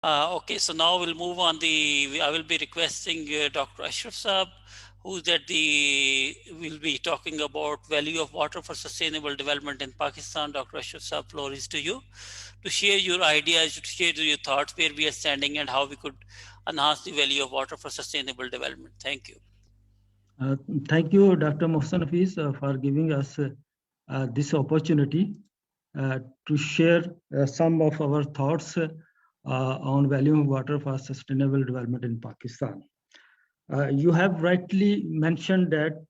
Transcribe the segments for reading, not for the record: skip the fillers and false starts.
Okay, so now we'll move on. I will be requesting Dr. Ashraf Saab, will be talking about value of water for sustainable development in Pakistan. Dr. Ashraf Saab, floor is to you to share your ideas, to share your thoughts, where we are standing and how we could enhance the value of water for sustainable development. Thank you. Uh, Thank you, Dr. Mohsen Hafiz, for giving us this opportunity to share some of our thoughts on value of water for sustainable development in Pakistan. You have rightly mentioned that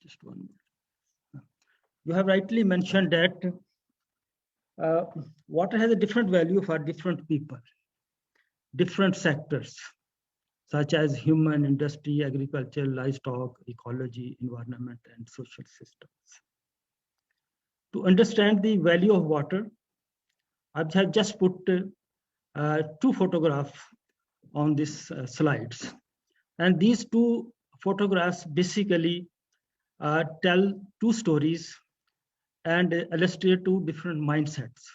just one minute. You have rightly mentioned that water has a different value for different people, different sectors, such as human, industry, agriculture, livestock, ecology, environment, and social systems. To understand the value of water, I have just put two photographs on these slides. And these two photographs basically tell two stories and illustrate two different mindsets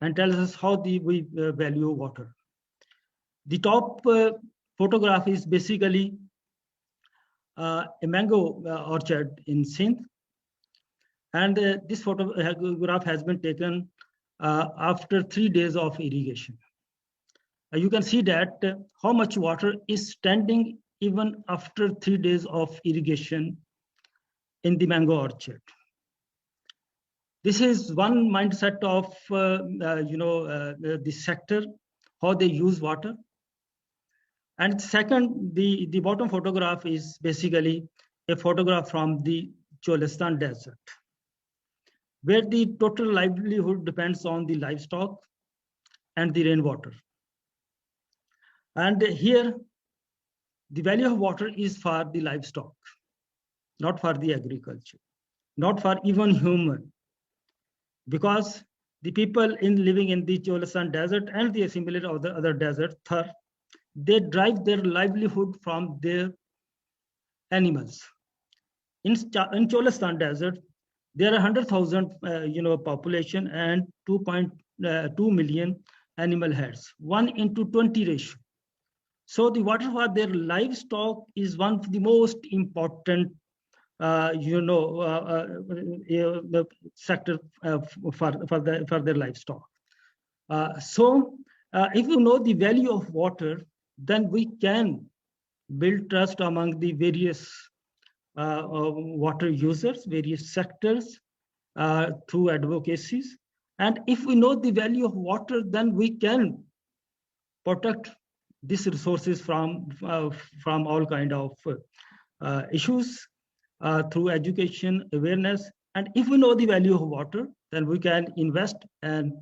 and tell us how we value water. The top photograph is basically a mango orchard in Sindh. And this photograph has been taken after 3 days of irrigation. You can see that how much water is standing even after 3 days of irrigation in the mango orchard. This is one mindset of the sector, how they use water. And second, the bottom photograph is basically a photograph from the Cholistan desert, where the total livelihood depends on the livestock and the rainwater. And here, the value of water is for the livestock, not for the agriculture, not for even human, because the people living in the Cholistan desert and the similar other deserts, Thar, they derive their livelihood from their animals. In Cholistan desert, there are 100,000 population and 2.2 million animal heads, 1:20 ratio. So the water for their livestock is one of the most important sector for their livestock. So if you know the value of water, then we can build trust among the various water users, various sectors through advocacies. And if we know the value of water, then we can protect these resources from all kind of issues through education, awareness. And if we know the value of water, then we can invest and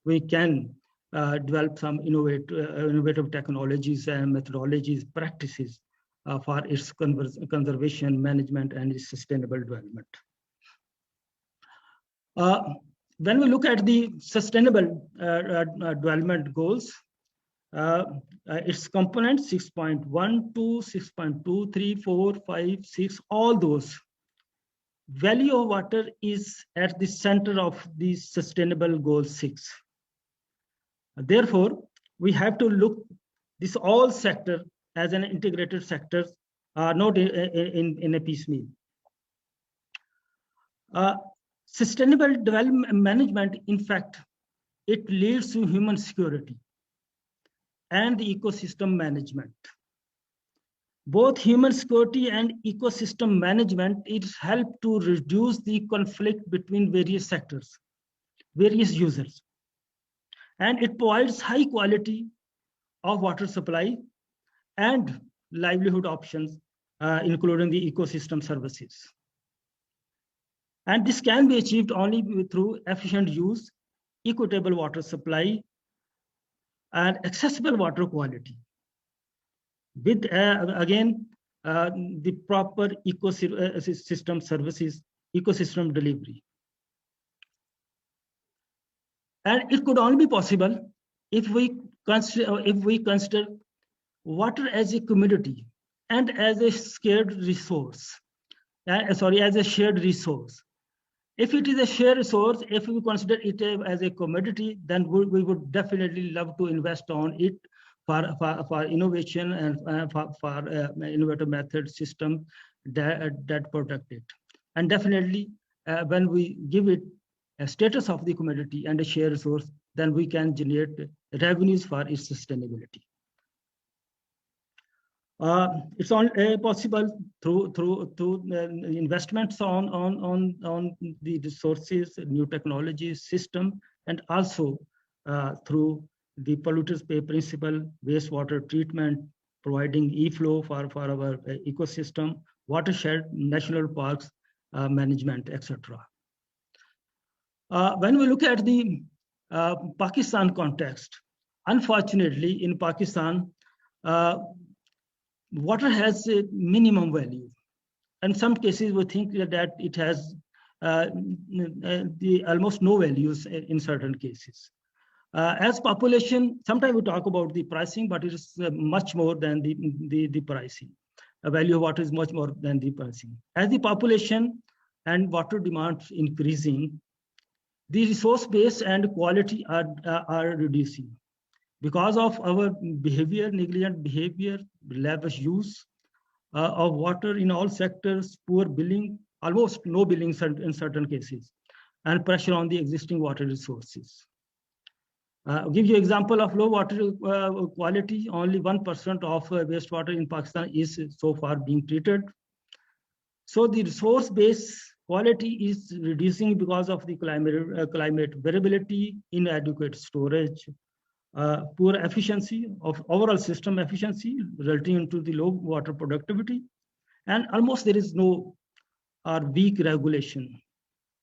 we can develop some innovative technologies and methodologies, practices for its conservation, management, and its sustainable development. When we look at the sustainable development goals, its components 6.1, 2, 6.2, 3, 4, 5, 6, all those. Value of water is at the center of the sustainable goal 6. Therefore, we have to look this all sector as an integrated sector, not in a piecemeal. Sustainable development management, in fact, it leads to human security and the ecosystem management. Both human security and ecosystem management, it helps to reduce the conflict between various sectors, various users. And it provides high quality of water supply and livelihood options, including the ecosystem services. And this can be achieved only through efficient use, equitable water supply, and accessible water quality. With, again, the proper ecosystem services, ecosystem delivery. And it could only be possible if we consider water as a commodity and as a scarce resource. As a shared resource. If it is a shared resource, if we consider it as a commodity, then we would definitely love to invest on it for innovation and for innovative method system that protect it. And definitely, when we give it a status of the commodity and a shared resource, then we can generate revenues for its sustainability. It's possible through investments on the resources, new technologies, system, and also through the polluters pay principle, wastewater treatment, providing e-flow for our ecosystem, watershed, national parks management, etc. When we look at the Pakistan context, unfortunately, in Pakistan, water has a minimum value. In some cases, we think that it has almost no values in certain cases. As population, sometimes we talk about the pricing, but it is much more than the pricing. The value of water is much more than the pricing. As the population and water demand increasing, the resource base and quality are reducing. Because of our behavior, negligent behavior, lavish use of water in all sectors, poor billing, almost no billing in certain cases, and pressure on the existing water resources. I'll give you an example of low water quality. Only 1% of wastewater in Pakistan is so far being treated. So the resource base quality is reducing because of the climate variability, inadequate storage, poor efficiency of overall system efficiency, resulting into the low water productivity, and almost there is no or weak regulation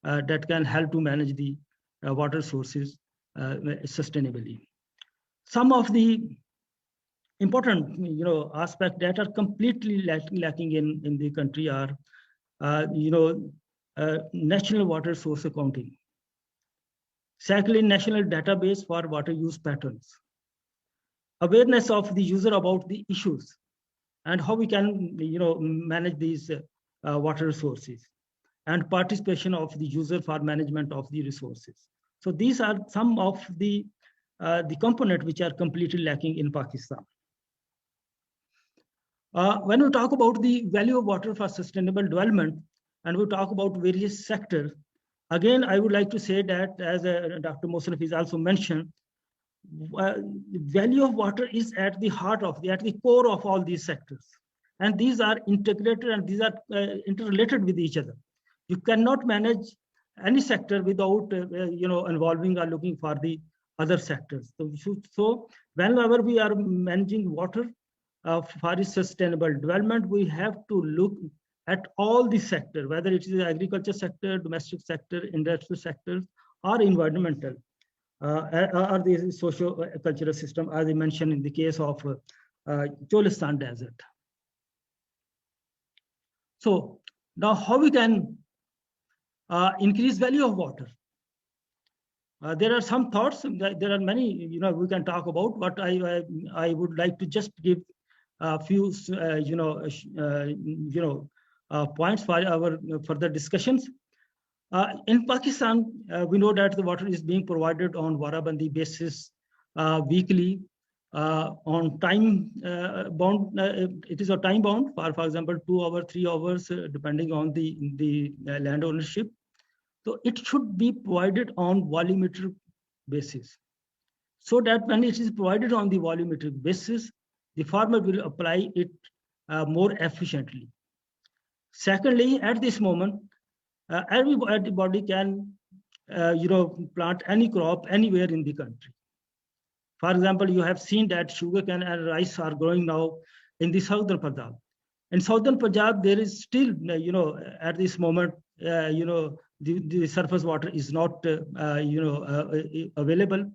that can help to manage the water sources sustainably. Some of the important aspects that are completely lacking in the country are national water source accounting. Secondly, national database for water use patterns. Awareness of the user about the issues and how we can manage these water resources, and participation of the user for management of the resources. So these are some of the components which are completely lacking in Pakistan. When we talk about the value of water for sustainable development, and we talk about various sectors, again, I would like to say that, as Dr. Mosrif has also mentioned, value of water is at the heart of, at the core of all these sectors. And these are integrated and these are interrelated with each other. You cannot manage any sector without involving or looking for the other sectors. So whenever we are managing water for sustainable development, we have to look at all the sectors, whether it is the agriculture sector, domestic sector, industrial sectors, or environmental, or the socio-cultural system, as I mentioned in the case of Cholistan Desert. So now how we can increase value of water? There are some thoughts. There are many, we can talk about, but I would like to just give a few, points for our further discussions. In Pakistan, we know that the water is being provided on Warabandi basis weekly, on time bound. It is a time bound for example, 2 hours, 3 hours, depending on the land ownership. So it should be provided on volumetric basis, so that when it is provided on the volumetric basis, the farmer will apply it more efficiently. Secondly, at this moment, everybody can plant any crop anywhere in the country. For example, you have seen that sugarcane and rice are growing now in the southern Punjab. In southern Punjab, there is still, at this moment, the surface water is not, available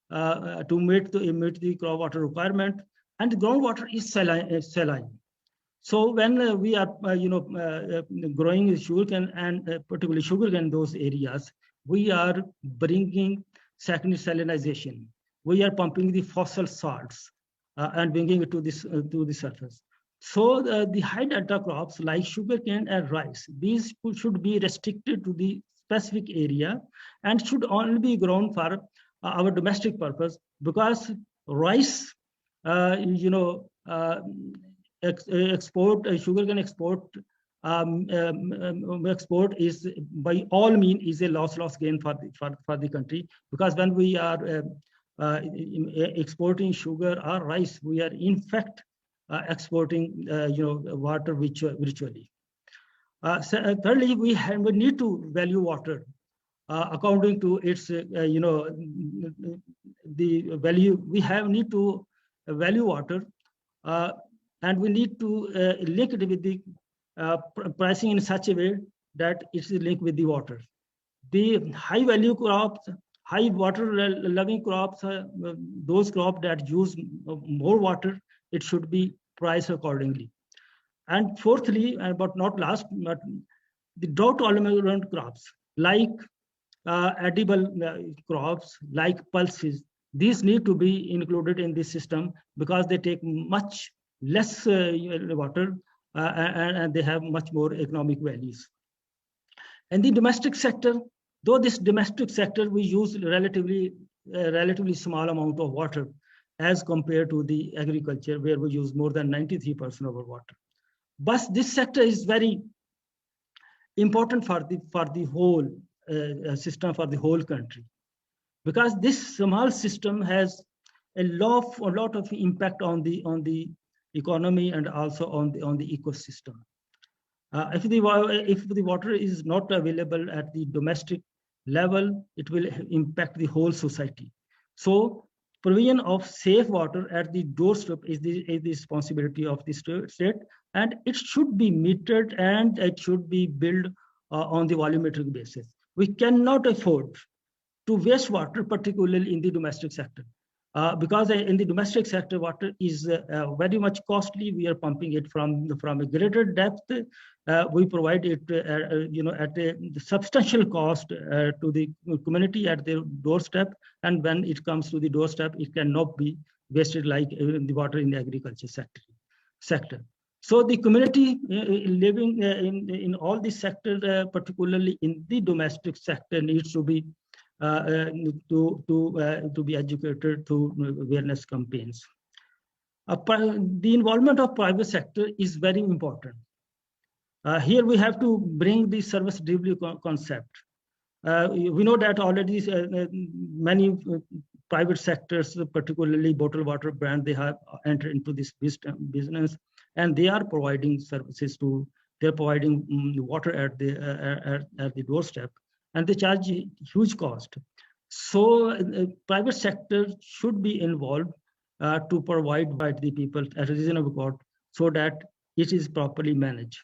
to meet the crop water requirement, and the groundwater is saline. So when we are, growing sugarcane and particularly sugarcane in those areas, we are bringing secondary salinization. We are pumping the fossil salts and bringing it to the surface. So the high delta crops like sugarcane and rice, these should be restricted to the specific area and should only be grown for our domestic purpose, because rice, export, sugarcane export is by all means is a loss gain for the country, because when we are exporting sugar or rice, we are in fact exporting water virtually. Thirdly, we need to value water according to its the value. We need to value water, and we need to link it with the pricing in such a way that it's linked with the water. The high value crops, high water loving crops, those crops that use more water, it should be priced accordingly. And fourthly, but not last, but the drought tolerant crops like edible crops, like pulses, these need to be included in this system, because they take much less water and they have much more economic values. And the domestic sector, though this domestic sector, we use relatively small amount of water as compared to the agriculture, where we use more than 93% of our water. But this sector is very important for the whole system, for the whole country, because this small system has a lot of impact on the economy and also on the ecosystem. If the water is not available at the domestic level, it will impact the whole society. So provision of safe water at the doorstep is the responsibility of the state, and it should be metered and it should be built on the volumetric basis. We cannot afford to waste water, particularly in the domestic sector, because in the domestic sector, water is very much costly. We are pumping it from a greater depth. We provide it, at a substantial cost to the community at their doorstep. And when it comes to the doorstep, it cannot be wasted like the water in the agriculture sector. So the community living in all these sectors, particularly in the domestic sector, needs to be to be educated through awareness campaigns. The involvement of private sector is very important. Here we have to bring the service delivery concept. We know that already many private sectors, particularly bottled water brand, they have entered into this business, and they are providing services they're providing water at the doorstep, and they charge huge cost. So private sector should be involved to provide by the people at a reasonable cost, so that it is properly managed.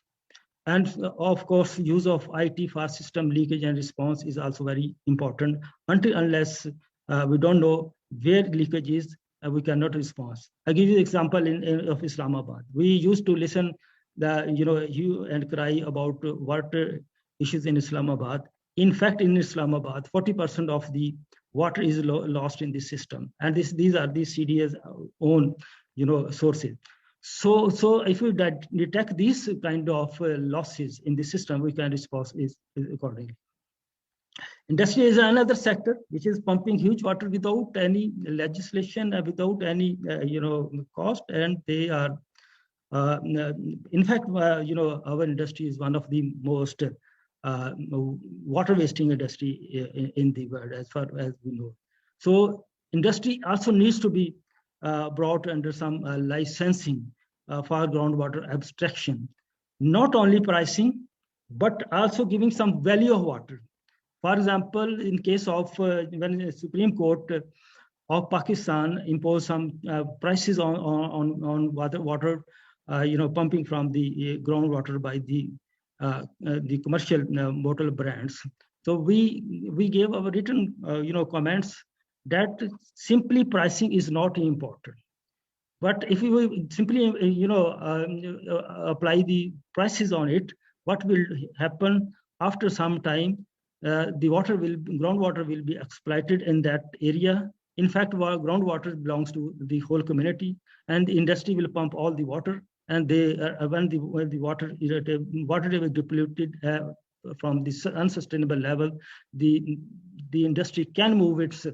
And of course, use of IT for system leakage and response is also very important. Unless we don't know where leakage is, we cannot respond. I give you an example of Islamabad. We used to listen hue and cry about water issues in Islamabad. In fact, in Islamabad, 40% of the water is lost in this system, and these are the CDA's own sources. So if we detect these kind of losses in the system, we can respond accordingly. Industry is another sector which is pumping huge water without any legislation, without any cost, and they are in fact our industry is one of the most water wasting industry in the world, as far as we know. So industry also needs to be brought under some licensing for groundwater abstraction, not only pricing, but also giving some value of water. For example, in case of when the Supreme Court of Pakistan imposed some prices on water, pumping from the groundwater by the commercial bottle brands. So we gave our written comments that simply pricing is not important. But if we simply apply the prices on it, what will happen after some time? Groundwater will be exploited in that area. In fact, groundwater belongs to the whole community, and the industry will pump all the water. And when the water table is depleted, from this unsustainable level, the industry can move its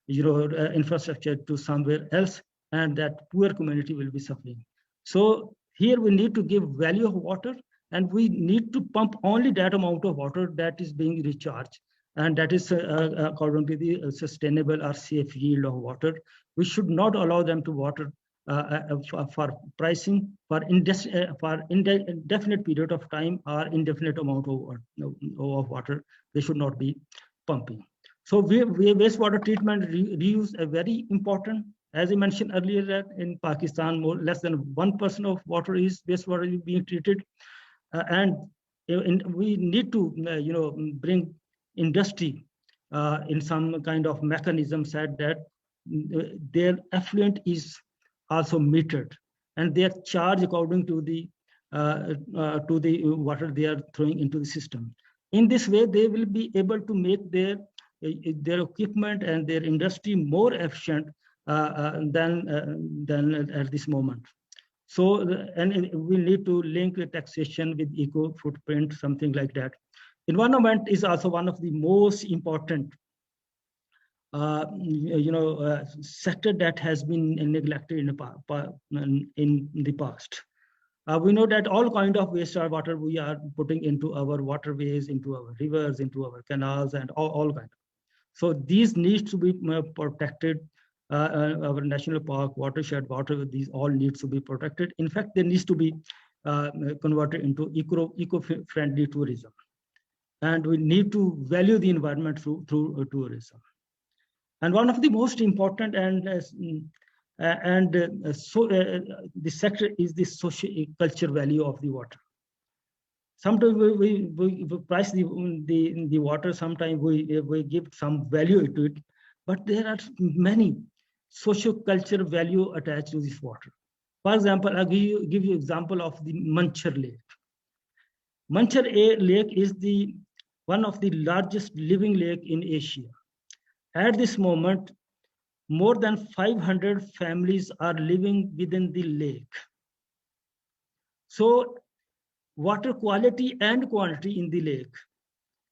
infrastructure to somewhere else, and that poor community will be suffering. So here we need to give value of water, and we need to pump only that amount of water that is being recharged, and that is according to the sustainable or safe yield of water. We should not allow them to water for pricing for indefinite period of time or indefinite amount of water. They should not be pumping. So wastewater treatment reuse are very important. As I mentioned earlier, that in Pakistan, less than 1% of water is wastewater is being treated, and we need to bring industry in some kind of mechanism said that their effluent is also metered, and they are charged according to the water they are throwing into the system. In this way, they will be able to make their equipment and their industry more efficient than at this moment. So, and we need to link the taxation with eco footprint, something like that. Environment is also one of the most important sector that has been neglected in the past. We know that all kind of wastewater we are putting into our waterways, into our rivers, into our canals, and all kind. So these needs to be protected. Our national park, watershed, water, these all needs to be protected. In fact, there needs to be converted into eco-friendly tourism, and we need to value the environment through tourism. And one of the most important the sector is the social culture value of the water. Sometimes we price the water. Sometimes we give some value to it, but there are many social culture value attached to this water. For example, I'll give you example of the Manchar Lake. Manchar Lake is one of the largest living lake in Asia. At this moment, more than 500 families are living within the lake. So water quality and quantity in the lake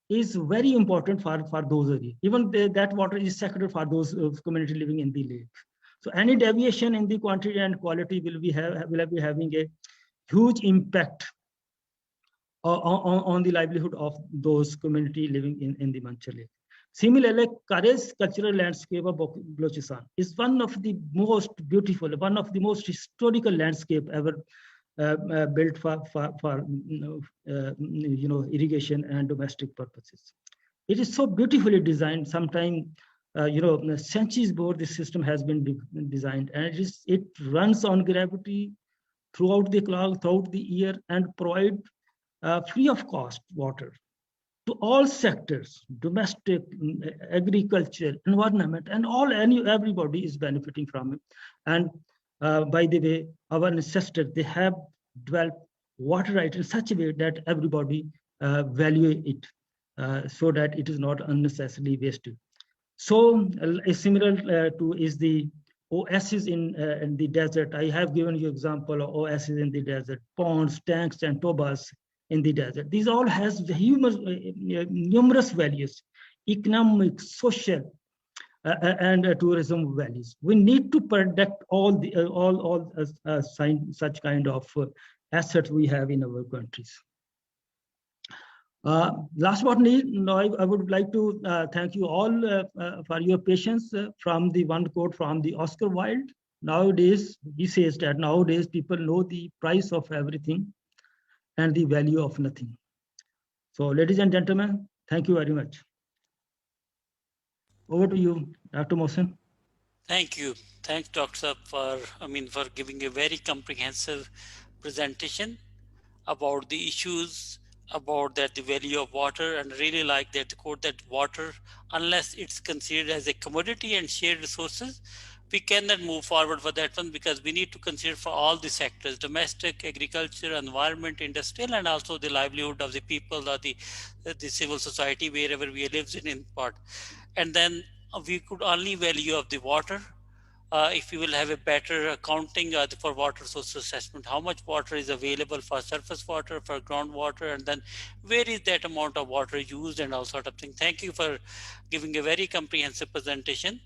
is very important for those areas. Even that water is sacred for those community living in the lake. So any deviation in the quantity and quality will be having a huge impact on the livelihood of those community living in the Manchar Lake. Similarly, Kare's cultural landscape of Balochistan is one of the most beautiful, one of the most historical landscape ever built for irrigation and domestic purposes. It is so beautifully designed. Sometime centuries before this system has been designed, and it runs on gravity throughout the clock, throughout the year, and provide free of cost water to all sectors, domestic, agriculture, environment, and everybody is benefiting from it. And by the way, our ancestors, they have developed water right in such a way that everybody value it, so that it is not unnecessarily wasted. So similar to is the oasis in the desert. I have given you example of oasis in the desert, ponds, tanks, and tobas in the desert. These all has numerous values, economic, social, and tourism values. We need to protect all such kind of assets we have in our countries. Last but not least, I would like to thank you all for your patience. From the one quote from the Oscar Wilde, nowadays, he says that nowadays people know the price of everything and the value of nothing. So, ladies and gentlemen, thank you very much. Over to you, Dr. Mohsen. Thank you. Thanks, Dr. for giving a very comprehensive presentation about the issues, about the value of water, and really like that quote that water, unless it's considered as a commodity and shared resources, we cannot move forward for that one, because we need to consider for all the sectors: domestic, agriculture, environment, industrial, and also the livelihood of the people or the civil society wherever we live in part. And then we could only value of the water if you will have a better accounting for water source assessment, how much water is available for surface water, for groundwater, and then where is that amount of water used and all sort of thing. Thank you for giving a very comprehensive presentation.